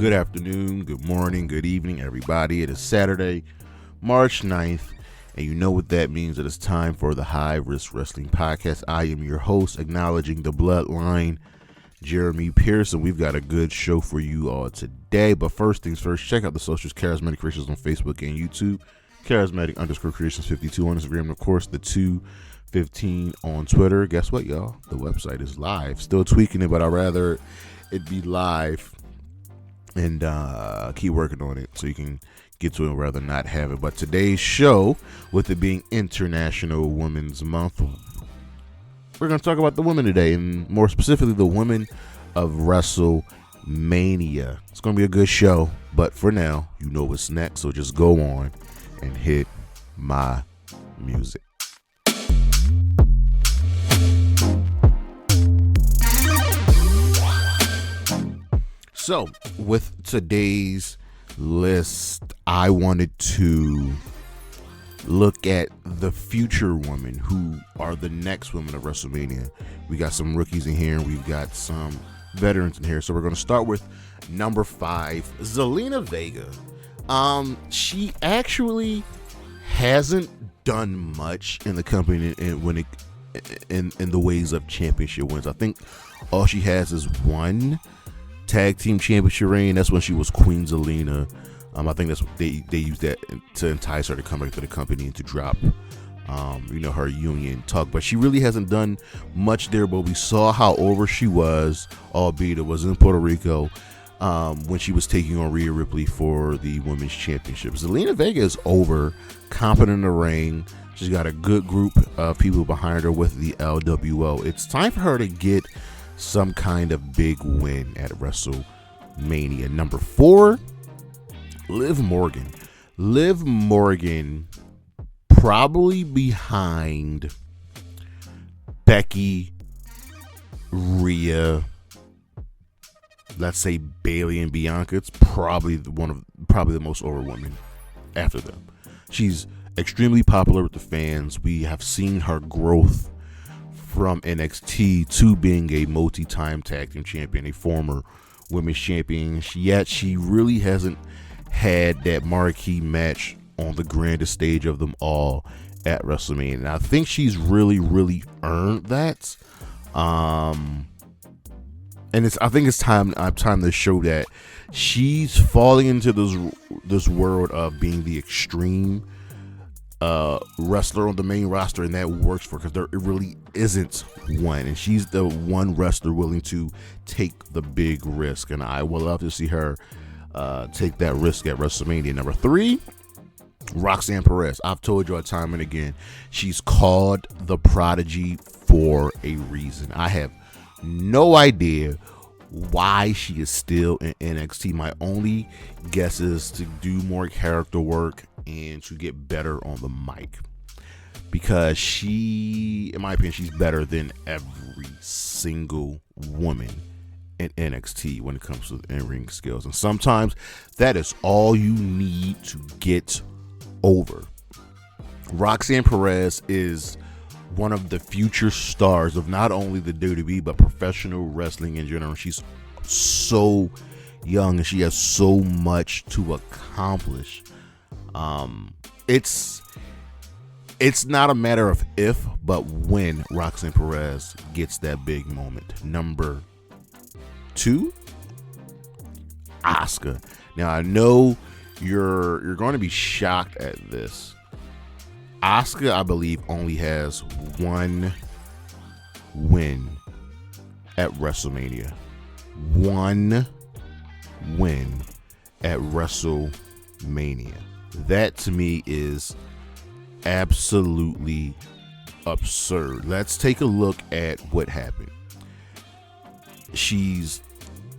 Good afternoon, good morning, good evening, everybody. It is Saturday, March 9th, and you know what that means. It is time for the High Risk Wrestling Podcast. I am your host, acknowledging the bloodline, Jeremy Pearson. We've got a good show for you all today, but first things first, check out the socials, Charismatic Creations on Facebook and YouTube, Charismatic_Creations52 on Instagram, and of course, the 215 on Twitter. Guess what, y'all? The website is live. Still tweaking it, but I'd rather it be live and keep working on it so you can get to it rather than not have it. But today's show, with it being International Women's Month, we're going to talk about the women today, and more specifically the women of WrestleMania. It's going to be a good show, but for now, you know what's next, so just go on and hit my music. So, with today's list, I wanted to look at the future women who are the next women of WrestleMania. We got some rookies in here, and we've got some veterans in here. So we're going to start with number 5, Zelina Vega. She actually hasn't done much in the company in the ways of championship wins. I think all she has is one tag team championship reign. That's when she was Queen Zelina. I think that's they used that to entice her to come back to the company and to drop her union talk. But she really hasn't done much there. But we saw how over she was, albeit it was in Puerto Rico, when she was taking on Rhea Ripley for the women's championship. Zelina Vega is over, competent in the ring. She's got a good group of people behind her with the LWO. It's time for her to get some kind of big win at WrestleMania. Number 4, Liv Morgan. Liv Morgan, probably behind Becky, Rhea, let's say Bayley and Bianca. It's probably the most over women after them. She's extremely popular with the fans. We have seen her growth from NXT to being a multi-time tag team champion, a former women's champion, yet she really hasn't had that marquee match on the grandest stage of them all at WrestleMania. And I think she's really, really earned that. I think it's time to show that she's falling into this world of being the extreme wrestler on the main roster, and that works for her because there really isn't one, and she's the one wrestler willing to take the big risk, and I would love to see her take that risk at WrestleMania. Number 3, Roxanne Perez. I've told you time and again, she's called the Prodigy for a reason. I have no idea why she is still in NXT. My only guess is to do more character work and to get better on the mic, because she, in my opinion, she's better than every single woman in NXT when it comes to in-ring skills, and sometimes that is all you need to get over. Roxanne Perez is one of the future stars of not only the WWE but professional wrestling in general. She's so young and she has so much to accomplish. It's not a matter of if, but when Roxanne Perez gets that big moment. Number 2, Asuka. Now I know you're going to be shocked at this. Asuka, I believe, only has one win at WrestleMania. One win at WrestleMania. That to me is absolutely absurd. Let's take a look at what happened. She's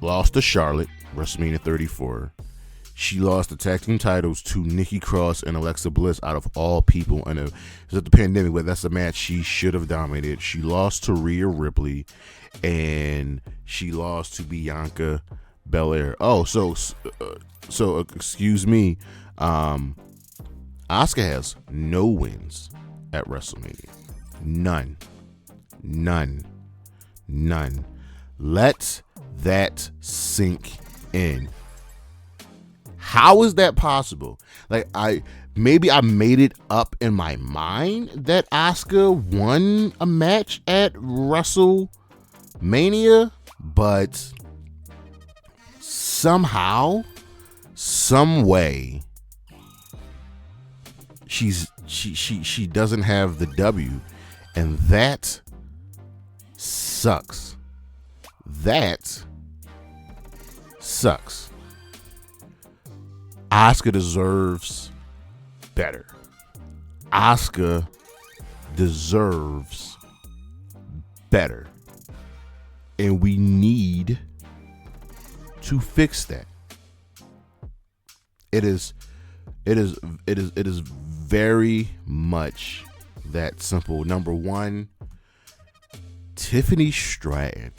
lost to Charlotte, WrestleMania 34. She lost the tag team titles to Nikki Cross and Alexa Bliss, out of all people. And it was at the pandemic, but that's a match she should have dominated. She lost to Rhea Ripley, and she lost to Bianca Belair. Oh, so excuse me. Asuka has no wins at WrestleMania. None. Let that sink in. How is that possible? Like, maybe I made it up in my mind that Asuka won a match at WrestleMania, but somehow, some way, she doesn't have the W, and that sucks. That sucks. Asuka deserves better. Asuka deserves better. And we need to fix that. It is very much that simple. Number one, Tiffany Stratton.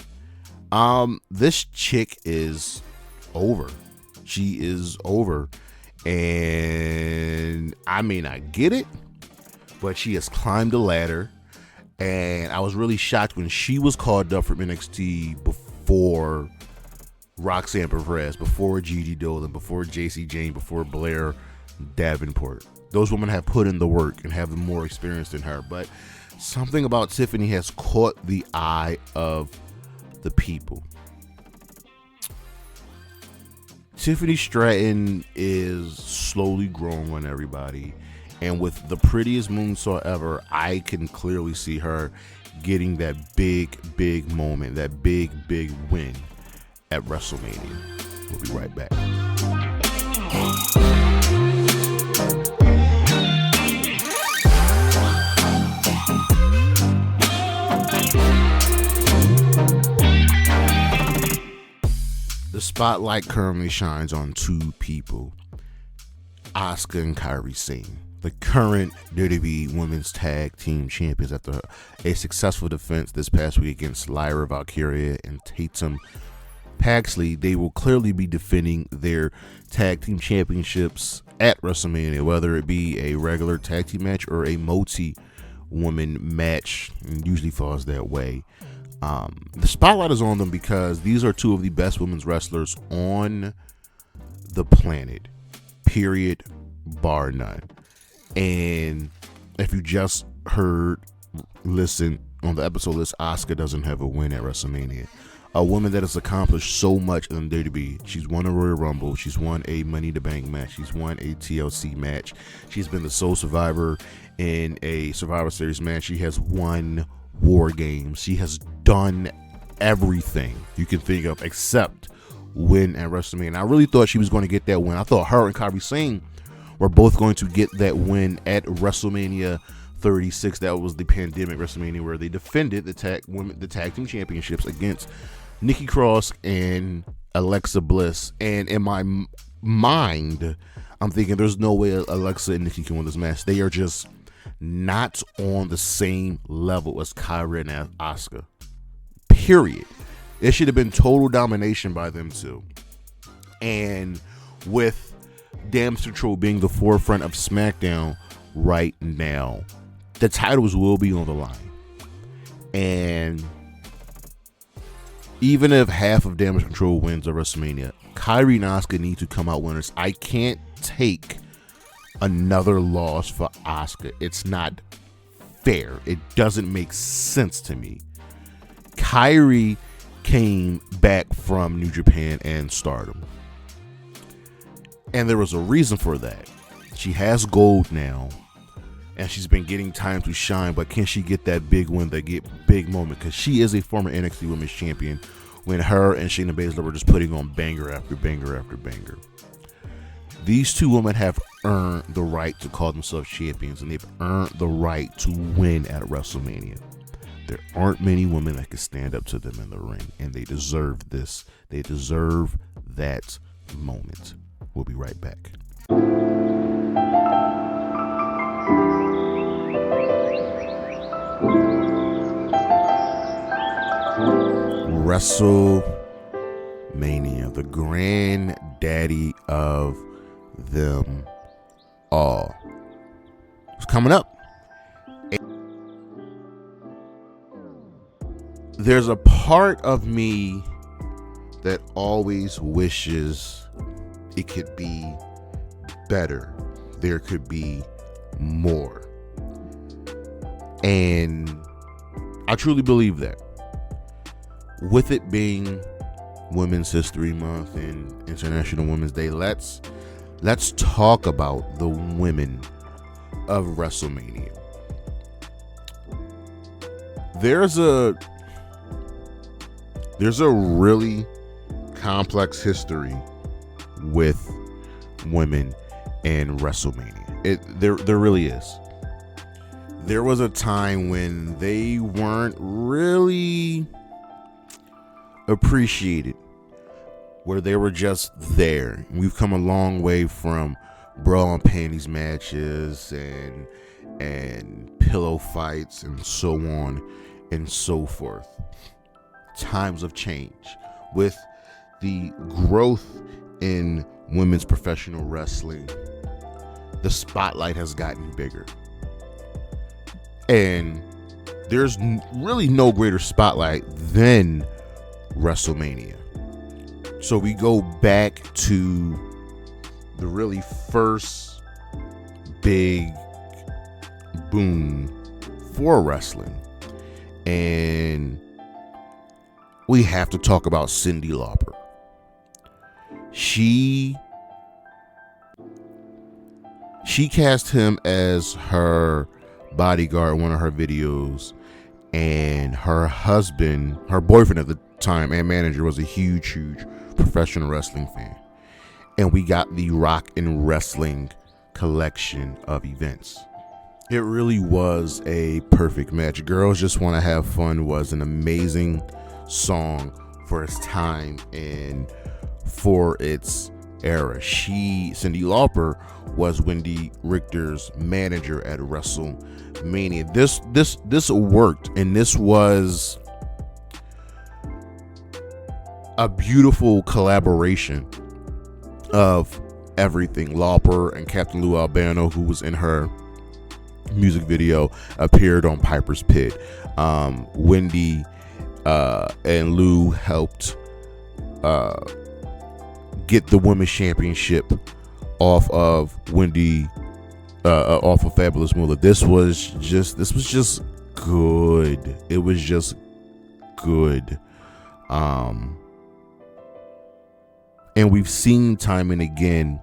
This chick is over. She is over. And I may not get it, but she has climbed the ladder. And I was really shocked when she was called up from NXT before Roxanne Perez, before Gigi Dolan, before JC Jane, before Blair Davenport. Those women have put in the work and have more experience than her. But something about Tiffany has caught the eye of the people. Tiffany Stratton is slowly growing on everybody. And with the prettiest moonsault ever, I can clearly see her getting that big moment, that big win at WrestleMania. We'll be right back. The spotlight currently shines on two people, Asuka and Kairi Sane, the current WWE Women's Tag Team Champions, after a successful defense this past week against Lyra Valkyria and Tatum Paxley. They will clearly be defending their Tag Team Championships at WrestleMania, whether it be a regular tag team match or a multi-woman match. It usually falls that way. The spotlight is on them because these are two of the best women's wrestlers on the planet, period, bar none. And if you just listen on the episode list, Asuka doesn't have a win at WrestleMania. A woman that has accomplished so much in WWE. She's won a Royal Rumble. She's won a Money in the Bank match. She's won a TLC match. She's been the sole survivor in a Survivor Series match. She has won War Games. She has done everything you can think of except win at WrestleMania. I really thought she was going to get that win. I thought her and Kairi Sane were both going to get that win at WrestleMania 36. That was the pandemic WrestleMania where they defended the tag team championships against Nikki Cross and Alexa Bliss. And in my mind, I'm thinking there's no way Alexa and Nikki can win this match. They are just not on the same level as Kairi and Asuka. Period. It should have been total domination by them two. And with Damage Control being the forefront of SmackDown right now, the titles will be on the line. And even if half of Damage Control wins at WrestleMania, Kairi and Asuka need to come out winners. I can't take another loss for Asuka. It's not fair. It doesn't make sense to me. Kairi came back from New Japan and Stardom, and there was a reason for that. She has gold now, and she's been getting time to shine, but can she get that big win, that big moment? Because she is a former NXT Women's Champion when her and Shayna Baszler were just putting on banger after banger after banger. These two women have earned the right to call themselves champions, and they've earned the right to win at WrestleMania. There aren't many women that can stand up to them in the ring, and they deserve this. They deserve that moment. We'll be right back. WrestleMania, the granddaddy of them all. It's coming up. There's a part of me that always wishes it could be better. There could be more. And I truly believe that. With it being Women's History Month and International Women's Day, let's talk about the women of WrestleMania. There's a really complex history with women and WrestleMania. There really is. There was a time when they weren't really appreciated, where they were just there. We've come a long way from bra and panties matches and pillow fights and so on and so forth. Times have changed. With the growth in women's professional wrestling, the spotlight has gotten bigger. And there's really no greater spotlight than WrestleMania. So we go back to the really first big boom for wrestling. And we have to talk about Cyndi Lauper. She cast him as her bodyguard in one of her videos, and her boyfriend at the time and manager, was a huge professional wrestling fan. And we got the Rock and Wrestling collection of events. It really was a perfect match. Girls Just Want to Have Fun was an amazing song for its time and for its era. Cyndi Lauper was Wendy Richter's manager at WrestleMania. This worked, and this was a beautiful collaboration of everything. Lauper and Captain Lou Albano, who was in her music video, appeared on Piper's Pit. Wendy and Lou helped get the women's championship off of Wendy, off of Fabulous Moolah. This was just good. It was just good. And we've seen time and again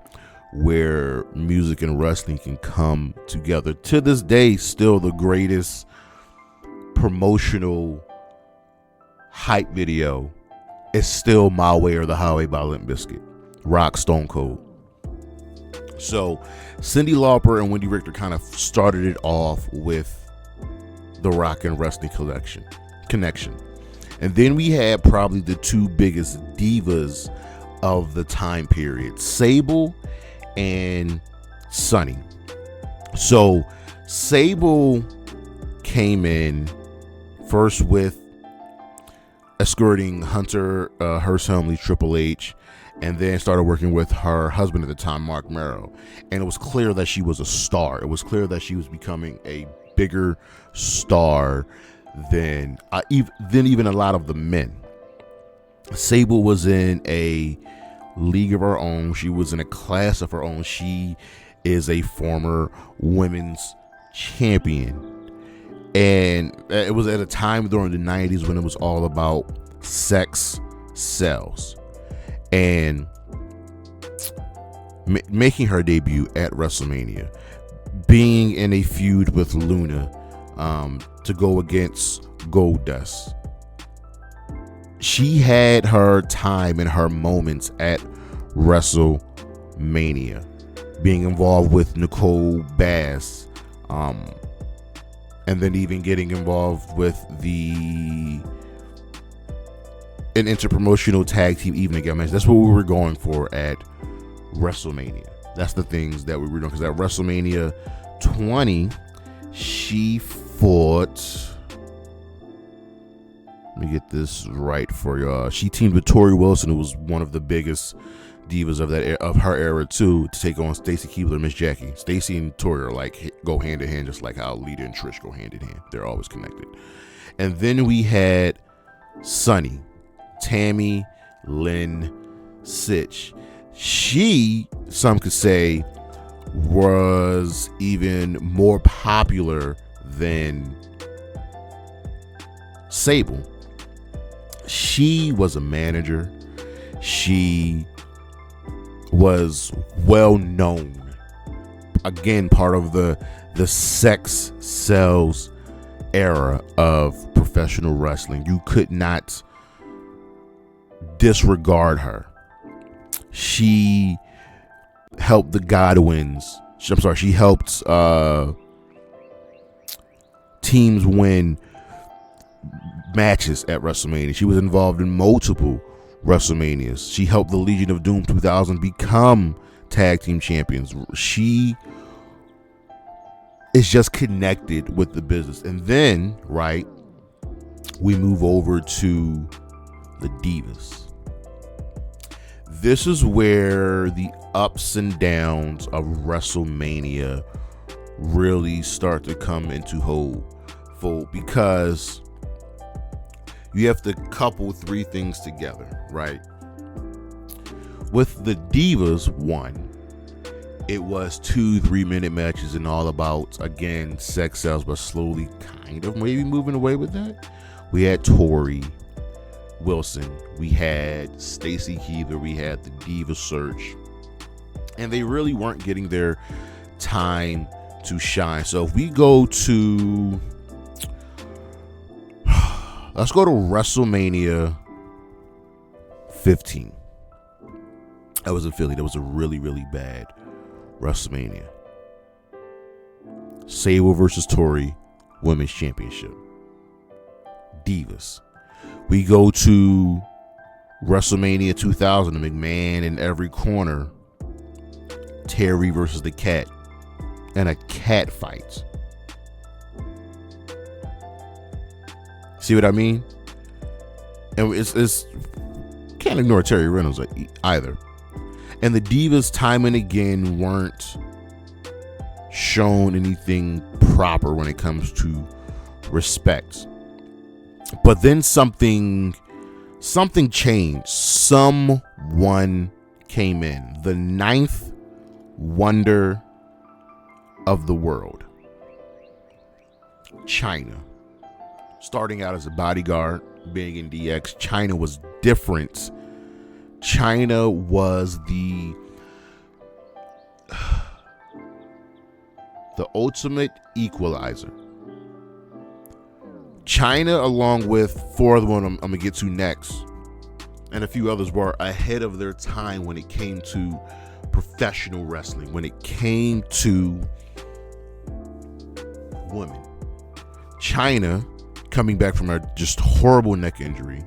where music and wrestling can come together. To this day, still the greatest promotional hype video is still My Way or the Highway by Limp Bizkit. Rock, Stone Cold. So Cyndi Lauper and Wendy Richter kind of started it off with the Rock and Wrestling connection. And then we had probably the two biggest divas of the time period, Sable and Sunny. So Sable came in first with escorting Hunter Hearst Helmsley, Triple H, and then started working with her husband at the time, Mark Merrow. And it was clear that she was a star. It was clear that she was becoming a bigger star than even a lot of the men. Sable was in a league of her own. She was in a class of her own. She is a former women's champion. And it was at a time during the 90s when it was all about sex sells. And making her debut at WrestleMania, being in a feud with Luna to go against Goldust. She had her time and her moments at WrestleMania, being involved with Nicole Bass, and then even getting involved with an interpromotional tag team evening match. That's what we were going for at WrestleMania. That's the things that we were doing, because at WrestleMania 20, she fought. Let me get this right for y'all. She teamed with Tori Wilson, who was one of the biggest divas of her era too, to take on Stacy Keibler and Miss Jackie. Stacy and Tori are go hand in hand, just like how Lita and Trish go hand in hand. They're always connected. And then we had Sunny, Tammy Lynn Sitch. She, some could say, was even more popular than Sable. She was a manager. She was well known. Again, part of the sex sells era of professional wrestling. You could not disregard her. She helped the Godwins. She helped teams win matches at WrestleMania. She was involved in multiple WrestleManias. She helped the Legion of Doom 2000 become tag team champions. She is just connected with the business. And then, right, we move over to the Divas. This is where the ups and downs of WrestleMania really start to come into fold, because you have to couple three things together, right? With the Divas, one, it was 2-3 minute matches and all about, again, sex sells, but slowly kind of maybe moving away with that. We had Tori Wilson, we had Stacy Keibler, we had the Diva Search, and they really weren't getting their time to shine. So if we go to, let's go to WrestleMania 15. That was in Philly. That was a really, really bad WrestleMania. Sable versus Tori Women's Championship. Divas. We go to WrestleMania 2000, the McMahon in every corner. Terry versus the Cat. And a cat fight. See what I mean? And it's can't ignore Terry Reynolds either. And the Divas time and again weren't shown anything proper when it comes to respect. But then something changed. Someone came in. The ninth wonder of the world. China. Starting out as a bodyguard, being in DX, China was different. China was the ultimate equalizer. China, along with four other ones I'm going to get to next, and a few others, were ahead of their time when it came to professional wrestling, when it came to women. China, coming back from a just horrible neck injury,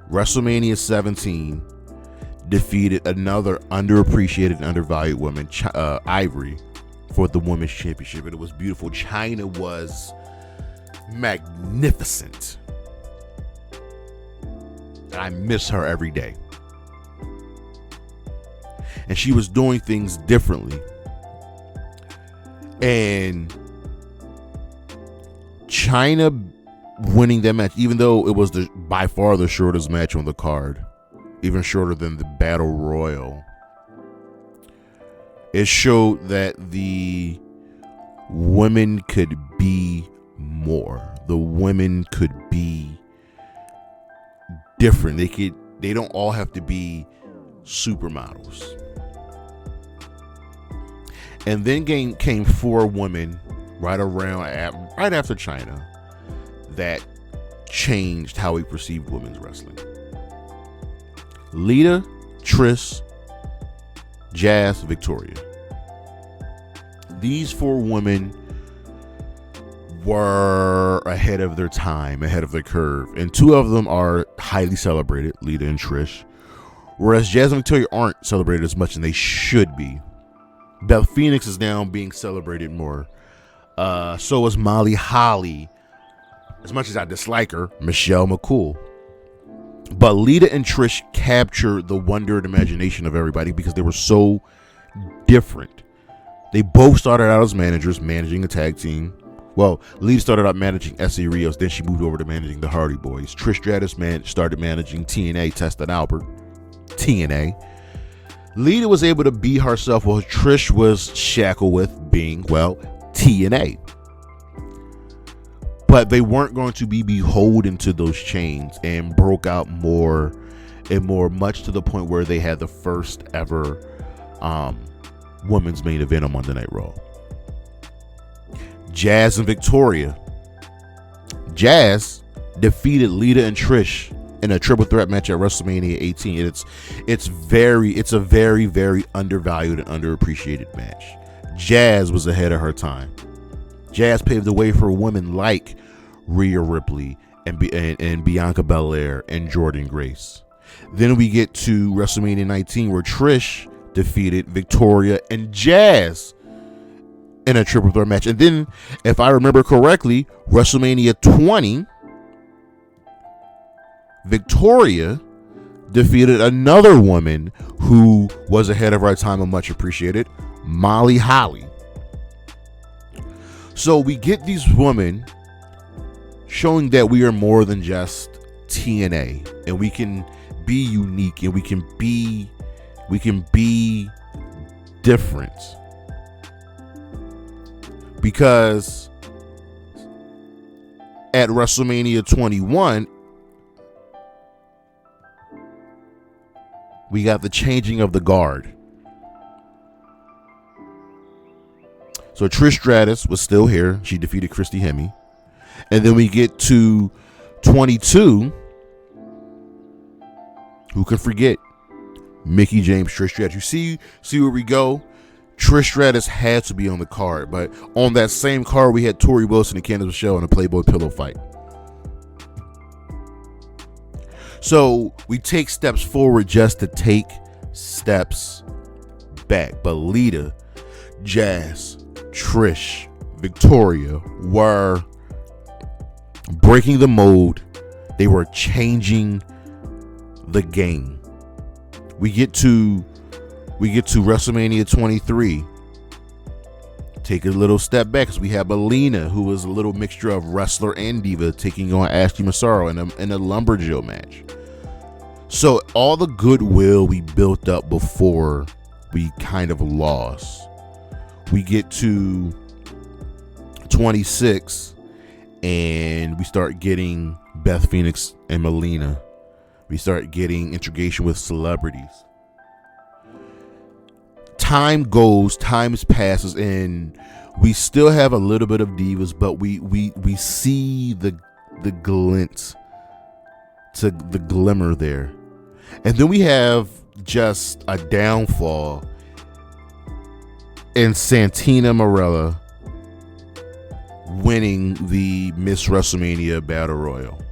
WrestleMania 17 defeated another underappreciated and undervalued woman, Ivory, for the Women's Championship, and it was beautiful. China was magnificent. I miss her every day. And she was doing things differently. And China winning that match, even though it was by far the shortest match on the card, even shorter than the Battle Royal, it showed that the women could be more. The women could be different. They don't all have to be supermodels. And then came four women right after China that changed how we perceive women's wrestling. Lita, Trish, Jazz, Victoria. These four women were ahead of their time, ahead of their curve, and two of them are highly celebrated, Lita and Trish, whereas Jazz and Victoria aren't celebrated as much, and they should be. Beth Phoenix is now being celebrated more. So is Molly Holly. As much as I dislike her, Michelle McCool. But Lita and Trish captured the wonder and imagination of everybody because they were so different. They both started out as managers, managing a tag team. Well, Lita started out managing S.A. Rios, then she moved over to managing the Hardy Boys. Trish Stratus started managing TNA, Test and Albert, TNA. Lita was able to be herself while Trish was shackled with being, well, TNA. But they weren't going to be beholden to those chains, and broke out more and more, much to the point where they had the first ever women's main event on Monday Night Raw. Jazz and Victoria. Jazz defeated Lita and Trish in a triple threat match at WrestleMania 18. It's a very, very undervalued and underappreciated match. Jazz was ahead of her time. Jazz paved the way for women like Rhea Ripley and Bianca Belair and Jordynne Grace. Then we get to WrestleMania 19, where Trish defeated Victoria and Jazz in a triple threat match. And then, if I remember correctly, WrestleMania 20, Victoria defeated another woman who was ahead of her time and much appreciated, Molly Holly. So we get these women showing that we are more than just TNA, and we can be unique, and we can be different. Because at WrestleMania 21, we got the changing of the guard. So Trish Stratus was still here. She defeated Christy Hemme. And then we get to 22. Who could forget? Mickie James, Trish Stratus. You see where we go? Trish Stratus had to be on the card. But on that same card, we had Tori Wilson and Candice Michelle in a Playboy pillow fight. So we take steps forward just to take steps back. But Lita, Jazz, Trish, Victoria were breaking the mold. They were changing the game. We get to WrestleMania 23. Take a little step back, because we have Alina, who was a little mixture of wrestler and diva, taking on Ashley Massaro in a lumberjill match. So all the goodwill we built up before, we kind of lost. We get to 26, and we start getting Beth Phoenix and Melina. We start getting integration with celebrities. Time passes, and we still have a little bit of divas, but we see the glint, to the glimmer there. And then we have just a downfall in Santina Marella winning the Miss WrestleMania Battle Royal.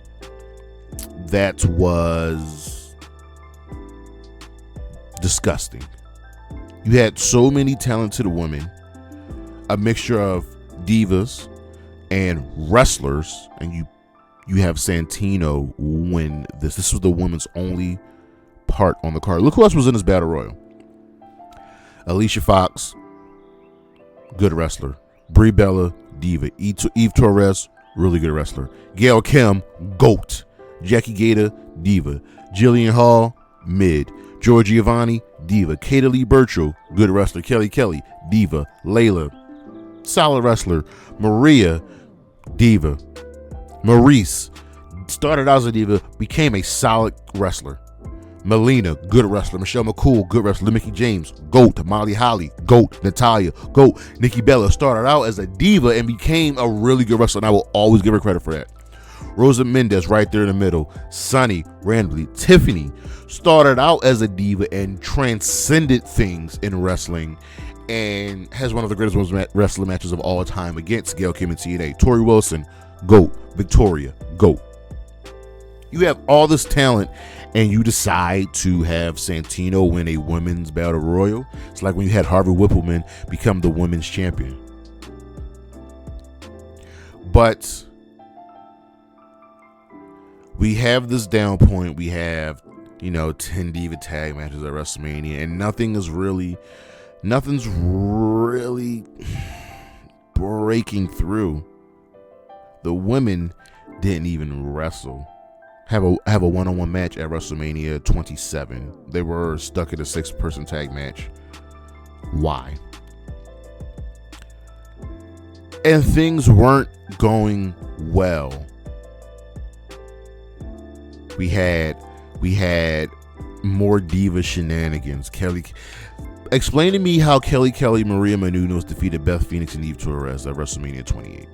That was disgusting. You had so many talented women, a mixture of divas and wrestlers, and you have Santino win this. This was the women's only part on the card. Look who else was in this Battle Royal. Alicia Fox, good wrestler. Brie Bella, diva. Eve Torres, really good wrestler. Gail Kim, GOAT. Jackie Gator, diva. Jillian Hall, mid. George Giovanni, diva. Kata Lee Burchill, good wrestler. Kelly Kelly, diva. Layla, solid wrestler. Maria, diva. Maurice, started out as a diva, became a solid wrestler. Melina, good wrestler. Michelle McCool, good wrestler. Mickie James, GOAT. Molly Holly, GOAT. Natalia, GOAT. Nikki Bella started out as a diva and became a really good wrestler, and I will always give her credit for that. Rosa Mendez right there in the middle. Sunny, randomly. Tiffany started out as a diva and transcended things in wrestling, and has one of the greatest women's wrestling matches of all time against Gail Kim and TNA. Tori Wilson, GOAT. Victoria, GOAT. You have all this talent, and you decide to have Santino win a women's battle royal. It's like when you had Harvey Whippleman become the women's champion. But we have this down point. We have, 10 diva tag matches at WrestleMania, and nothing's really breaking through. The women didn't even wrestle. have a one-on-one match at WrestleMania 27. They were stuck in a 6-person tag match. Why? And things weren't going well. We had more diva shenanigans. Explain to me how Kelly, Maria Menounos defeated Beth Phoenix and Eve Torres at WrestleMania 28.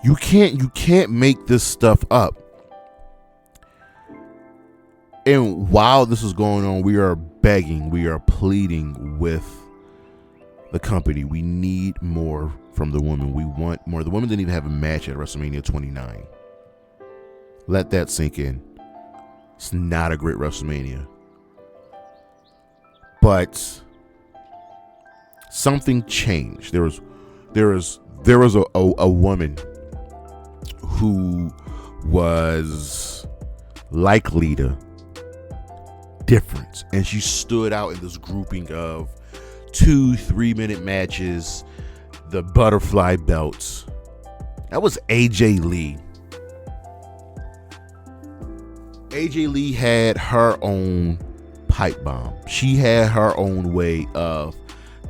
You can't make this stuff up. And while this is going on, we are begging, we are pleading with the company. We need more from the women. We want more. The women didn't even have a match at WrestleMania 29. Let that sink in. It's not a great WrestleMania. But something changed. There was a woman who was like Lita, different, and she stood out in this grouping of 2-3 minute matches, the butterfly belts. That was AJ Lee. AJ Lee had her own pipe bomb. She had her own way of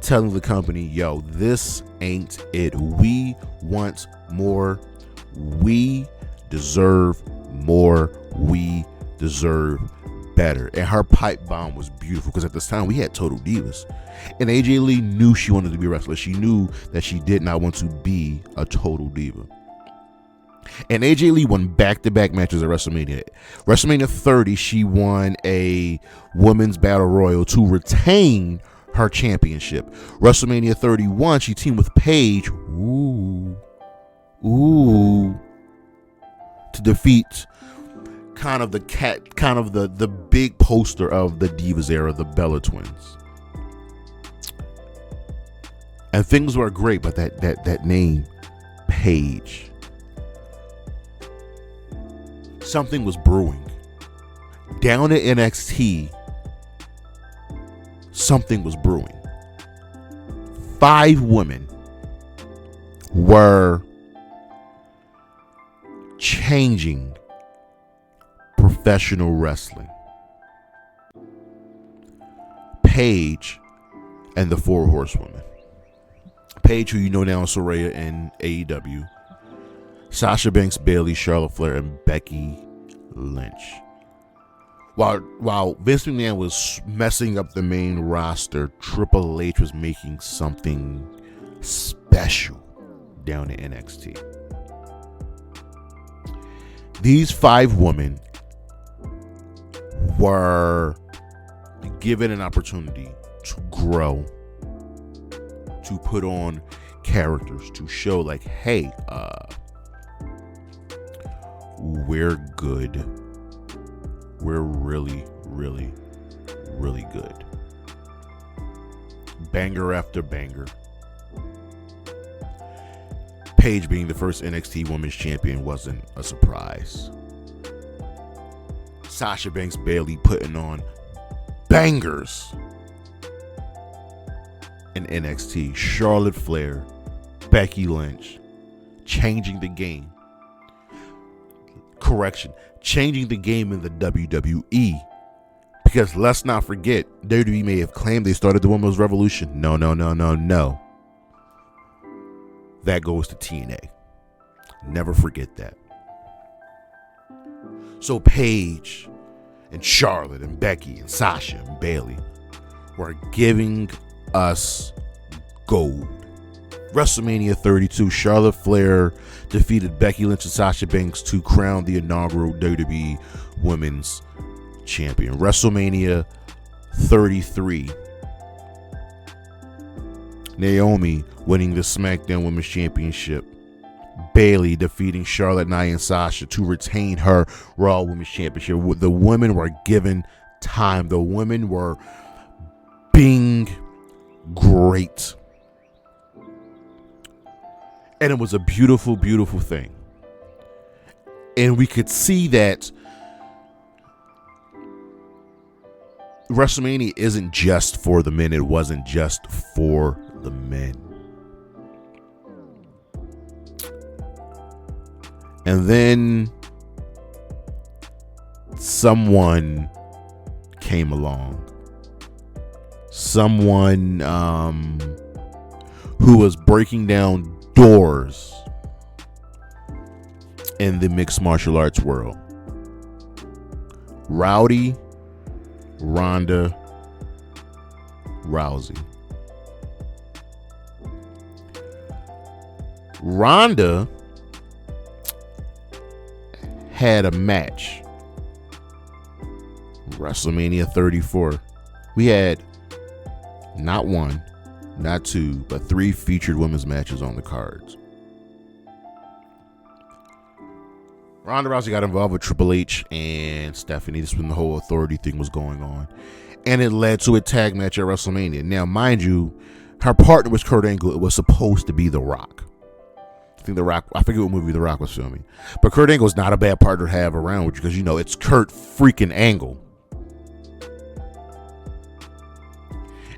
telling the company, yo, this ain't it. We want more. We deserve more. We deserve better. And her pipe bomb was beautiful, because at this time we had Total Divas, and AJ Lee knew she wanted to be a wrestler. She knew that she did not want to be a Total Diva. And AJ Lee won back-to-back matches at WrestleMania. WrestleMania 30, she won a Women's Battle Royal to retain her championship. WrestleMania 31, she teamed with Paige. To defeat kind of the big poster of the Divas era, the Bella Twins. And things were great, but that name, Paige, something was brewing. Down at NXT, something was brewing. 5 women were changing professional wrestling. Paige and the 4 Horsewomen. Paige, who you know now, Soraya in AEW. Sasha Banks, Bayley, Charlotte Flair, and Becky Lynch. While Vince McMahon was messing up the main roster, Triple H was making something special down at NXT. These 5 women were given an opportunity to grow, to put on characters, to show like, hey, we're good. We're really, really, really good. Banger after banger. Paige being the first NXT Women's Champion wasn't a surprise. Sasha Banks, Bayley putting on bangers in NXT. Charlotte Flair, Becky Lynch, changing the game. Correction, changing the game in the WWE. Because let's not forget, WWE may have claimed they started the Women's Revolution. No. That goes to TNA. Never forget that. So Paige and Charlotte and Becky and Sasha and Bayley were giving us gold. WrestleMania 32, Charlotte Flair defeated Becky Lynch and Sasha Banks to crown the inaugural WWE Women's Champion. WrestleMania 33, Naomi winning the SmackDown Women's Championship. Bayley defeating Charlotte, Nia, and Sasha to retain her Raw Women's Championship. The women were given time. The women were being great. And it was a beautiful, beautiful thing. And we could see that WrestleMania isn't just for the men. It wasn't just for the men. And then someone came along. Someone who was breaking down doors in the mixed martial arts world. Rowdy Ronda Rousey. Ronda had a match, WrestleMania 34. We had not one, not two, but 3 featured women's matches on the cards. Ronda Rousey got involved with Triple H and Stephanie. This is when the whole authority thing was going on. And it led to a tag match at WrestleMania. Now, mind you, her partner was Kurt Angle. It was supposed to be The Rock. I think The Rock, I forget what movie The Rock was filming. But Kurt Angle is not a bad partner to have around with you because, you know, it's Kurt freaking Angle.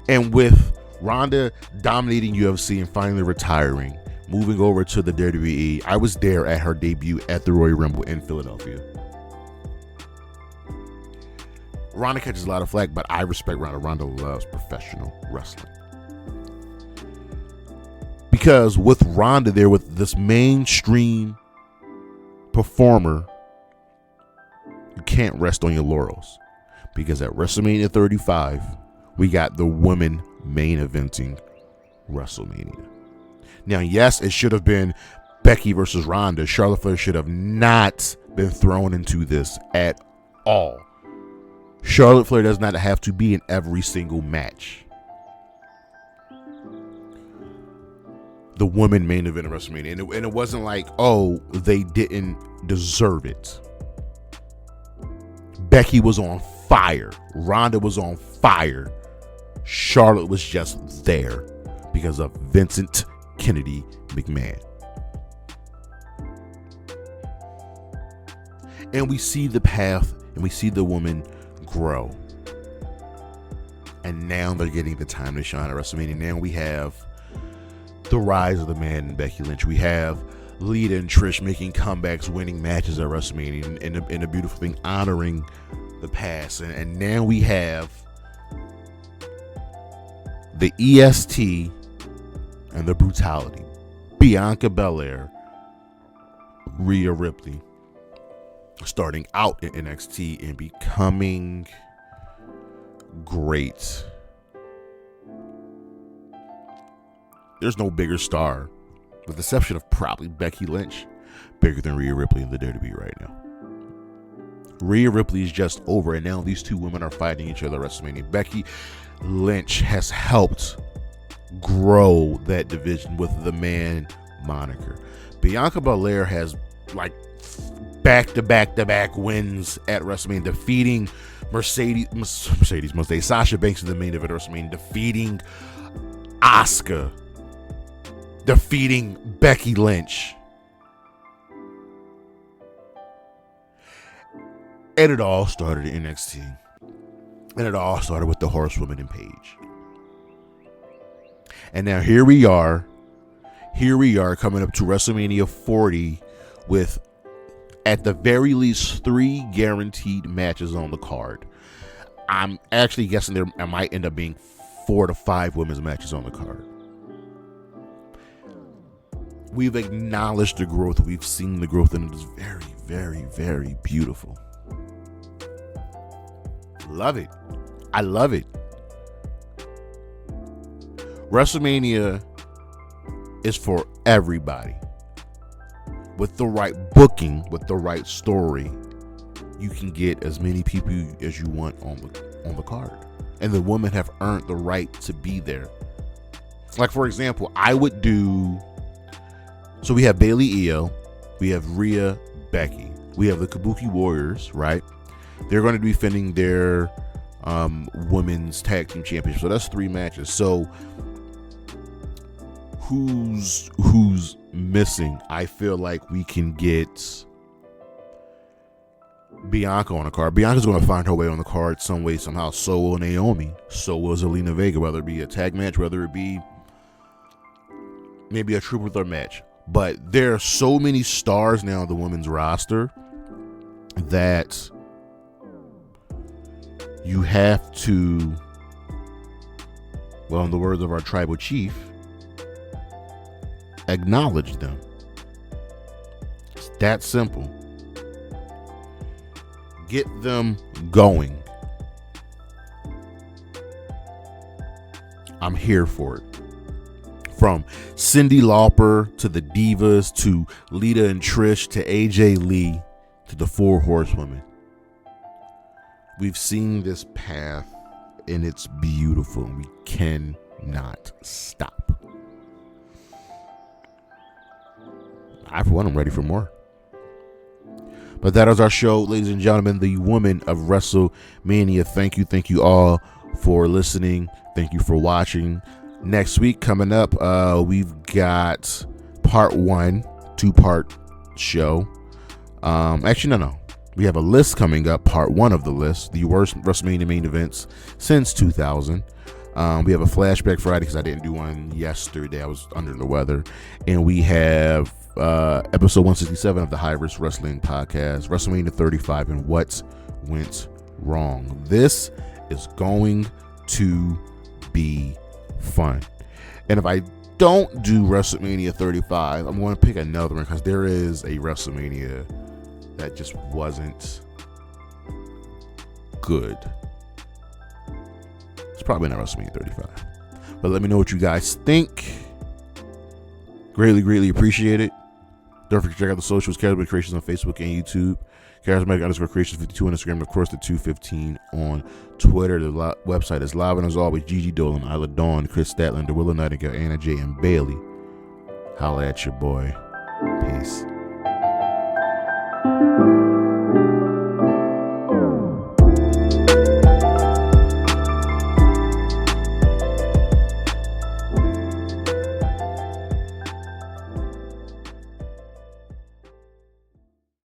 And with Ronda dominating UFC and finally retiring, moving over to the WWE, I was there at her debut at the Royal Rumble in Philadelphia. Ronda catches a lot of flack, but I respect Ronda. Ronda loves professional wrestling. Because with Ronda there, with this mainstream performer, you can't rest on your laurels. Because at WrestleMania 35, we got the women main eventing WrestleMania. Now, yes, it should have been Becky versus Ronda. Charlotte Flair should have not been thrown into this at all. Charlotte Flair does not have to be in every single match. The women main event of WrestleMania. And it wasn't like, oh, they didn't deserve it. Becky was on fire. Ronda was on fire. Charlotte was just there because of Vincent Kennedy McMahon. And we see the path and we see the woman grow. And now they're getting the time to shine at WrestleMania. Now we have the rise of the man in Becky Lynch. We have Lita and Trish making comebacks, winning matches at WrestleMania, and a beautiful thing, honoring the past. And now we have the EST and the brutality. Bianca Belair, Rhea Ripley, starting out in NXT and becoming great. There's no bigger star, with the exception of probably Becky Lynch, bigger than Rhea Ripley in the WWE right now. Rhea Ripley is just over, and now these two women are fighting each other at WrestleMania. Becky Lynch has helped grow that division with the man moniker. Bianca Belair has like back-to-back wins at WrestleMania, defeating Sasha Banks in the main event of WrestleMania, defeating Asuka, defeating Becky Lynch. And it all started in NXT. And it all started with the Horsewoman and Paige. And now here we are coming up to WrestleMania 40 with, at the very least, 3 guaranteed matches on the card. I'm actually guessing there might end up being 4 to 5 women's matches on the card. We've acknowledged the growth. We've seen the growth, and it is very, very, very beautiful. Love it. I love it. WrestleMania is for everybody. With the right booking, with the right story, you can get as many people as you want on the card. And the women have earned the right to be there. Like, for example, I would do... So we have Bayley Io, we have Rhea, Becky, we have the Kabuki Warriors, right? They're going to be defending their women's tag team championship. So that's 3 matches. So who's missing? I feel like we can get Bianca on the card. Bianca's going to find her way on the card some way, somehow. So will Naomi. So will Zelina Vega, whether it be a tag match, whether it be maybe a triple threat match. But there are so many stars now on the women's roster that you have to, well, in the words of our tribal chief, acknowledge them. It's that simple. Get them going. I'm here for it. From Cyndi Lauper to the Divas to Lita and Trish to AJ Lee to the Four Horsewomen. We've seen this path and it's beautiful. We cannot stop. I, for one, am ready for more. But that is our show, ladies and gentlemen, the women of WrestleMania. Thank you all for listening. Thank you for watching. Next week coming up, we've got part 1, 2-part show. Actually, no. We have a list coming up, part 1 of the list, the worst WrestleMania main events since 2000. We have a flashback Friday because I didn't do one yesterday. I was under the weather. And we have episode 167 of the High Risk Wrestling Podcast, WrestleMania 35 and What Went Wrong. This is going to be fun. And if I don't do WrestleMania 35, I'm going to pick another one because there is a WrestleMania that just wasn't good. It's probably not WrestleMania 35. But let me know what you guys think. Greatly appreciate it. Don't forget to check out the socials, Charismatic Creations on Facebook and YouTube. Charismatic_Creations52 on Instagram, and of course the 215 on Twitter. The website is live, and as always, Gigi Dolan, Isla Dawn, Chris Statlander, Willow Nightingale, Anna J, and Bailey. Holla at your boy. Peace.